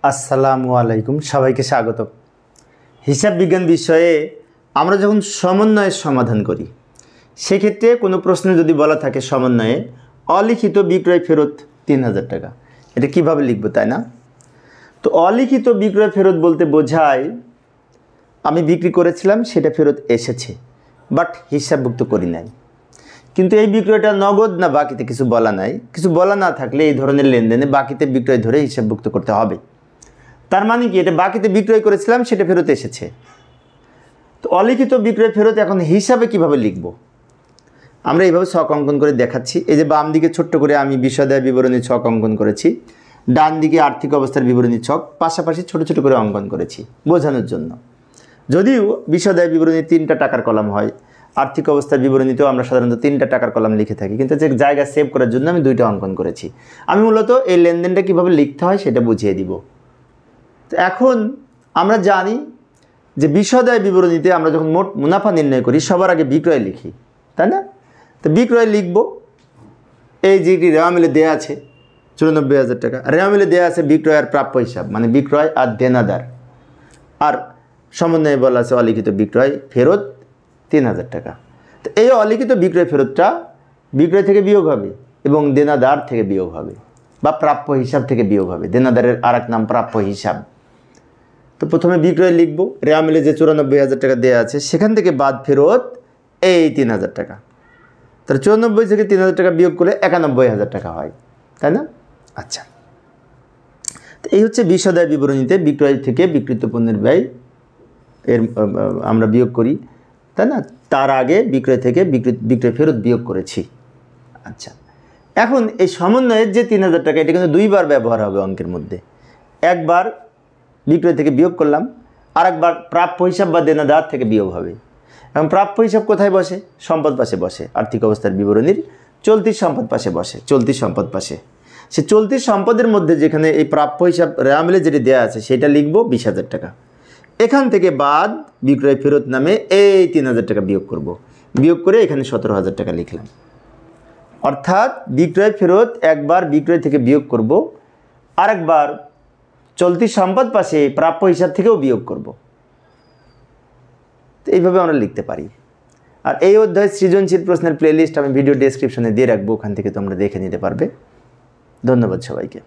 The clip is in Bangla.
আসসালামু আলাইকুম, সবাইকে স্বাগত। হিসাব বিজ্ঞান বিষয়ে আমরা যখন সমন্বয়ের সমাধান করি সেক্ষেত্রে কোনো প্রশ্নে যদি বলা থাকে সমন্বয়ে অলিখিত বিক্রয় ফেরত 3000 টাকা, এটা কিভাবে লিখব, তাই না? তো অলিখিত বিক্রয় ফেরত বলতে বোঝায় আমি বিক্রি করেছিলাম, সেটা ফেরত এসেছে, বাট হিসাবভুক্ত করি নাই। কিন্তু এই বিক্রয়টা নগদ না বাকিতে কিছু বলা নাই। কিছু বলা না থাকলে এই ধরনের লেনদেনে বাকিতে বিক্রয় ধরে হিসাবভুক্ত করতে হবে। তার মানে কি, এটা বাকিতে বিক্রয় করেছিলাম, সেটা ফেরত এসেছে। তো অলিখিত বিক্রয় ফেরত এখন হিসাবে কিভাবে লিখব, আমরা এইভাবে ছক অঙ্কন করে দেখাচ্ছি। এই যে বাম দিকে ছোট্ট করে আমি বিষয়দায় বিবরণী ছক অঙ্কন করেছি, ডান দিকে আর্থিক অবস্থার বিবরণী ছক পাশাপাশি ছোট ছোট করে অঙ্কন করেছি বোঝানোর জন্য। যদিও বিষয়দায় বিবরণী 3টা টাকার কলাম হয়, আর্থিক অবস্থার বিবরণীতেও আমরা সাধারণত 3টা টাকার কলাম লিখে থাকি, কিন্তু যে জায়গা সেভ করার জন্য আমি 2টা অঙ্কন করেছি। আমি মূলত এই লেনদেনটা কীভাবে লিখতে হয় সেটা বুঝিয়ে দিব। তো এখন আমরা জানি যে বিষয়দায় বিবরণীতে আমরা যখন মোট মুনাফা নির্ণয় করি সবার আগে বিক্রয় লিখি, তাই না? তো বিক্রয় লিখব, এই যে রেওয়া মিলে দেওয়া আছে 94,000 টাকা, রেওয়া মিলে দেওয়া আছে বিক্রয় আর প্রাপ্য হিসাব, মানে বিক্রয় আর দেনাদার, আর সমন্বয়ে বলা আছে অলিখিত বিক্রয় ফেরত 3000 টাকা। তো এই অলিখিত বিক্রয় ফেরতটা বিক্রয় থেকে বিয়োগ হবে এবং দেনাদার থেকে বিয়োগ হবে বা প্রাপ্য হিসাব থেকে বিয়োগ হবে। দেনাদারের আর এক নাম প্রাপ্য হিসাব। তো প্রথমে বিক্রয় লিখব, রেওয়া মিলে যে 94,000 টাকা দেওয়া আছে সেখান থেকে বাদ ফেরত এই 3000 টাকা। তাহলে 94 থেকে 3000 টাকা বিয়োগ করলে 91,000 টাকা হয়, তাই না? আচ্ছা, তো এই হচ্ছে বিষয়দায় বিবরণীতে বিক্রয় থেকে বিক্রিত পণ্যের ব্যয় এর আমরা বিয়োগ করি, তাই না? তার আগে বিক্রয় থেকে বিক্রয় ফেরত বিয়োগ করেছি। আচ্ছা, এখন এই সমন্বয়ের যে 3000 টাকা, এটা কিন্তু 2বার ব্যবহার হবে অঙ্কের মধ্যে। একবার বিক্রয় থেকে বিয়োগ করলাম, আর একবার প্রাপ্য হিসাব বা দেনাদার থেকে বিয়োগ হবে। এবং প্রাপ্য হিসাব কোথায় বসে? সম্পদ পাশে বসে। আর্থিক অবস্থার বিবরণীর চলতি সম্পদ পাশে বসে, চলতি সম্পদ পাশে। সে চলতি সম্পদের মধ্যে যেখানে এই প্রাপ্য হিসাব রেওয়া মিলে যেটি দেওয়া আছে সেটা লিখব 20,000 টাকা। এখান থেকে বাদ বিক্রয় ফেরত নামে এই 3000 টাকা বিয়োগ করব। বিয়োগ করে এখানে 17,000 টাকা লিখলাম। অর্থাৎ বিক্রয় ফেরত একবার বিক্রয় থেকে বিয়োগ করব, আরেকবার চলতি সম্পদ পাশে প্রাপ্য হিসাব থেকেও বিয়োগ করব। তো এইভাবে আমরা লিখতে পারি। আর এই অধ্যায় সৃজনশীল প্রশ্নের প্লেলিস্ট আমি ভিডিও ডেসক্রিপশনে দিয়ে রাখবো, ওখান থেকে তোমরা দেখে নিতে পারবে। ধন্যবাদ সবাইকে।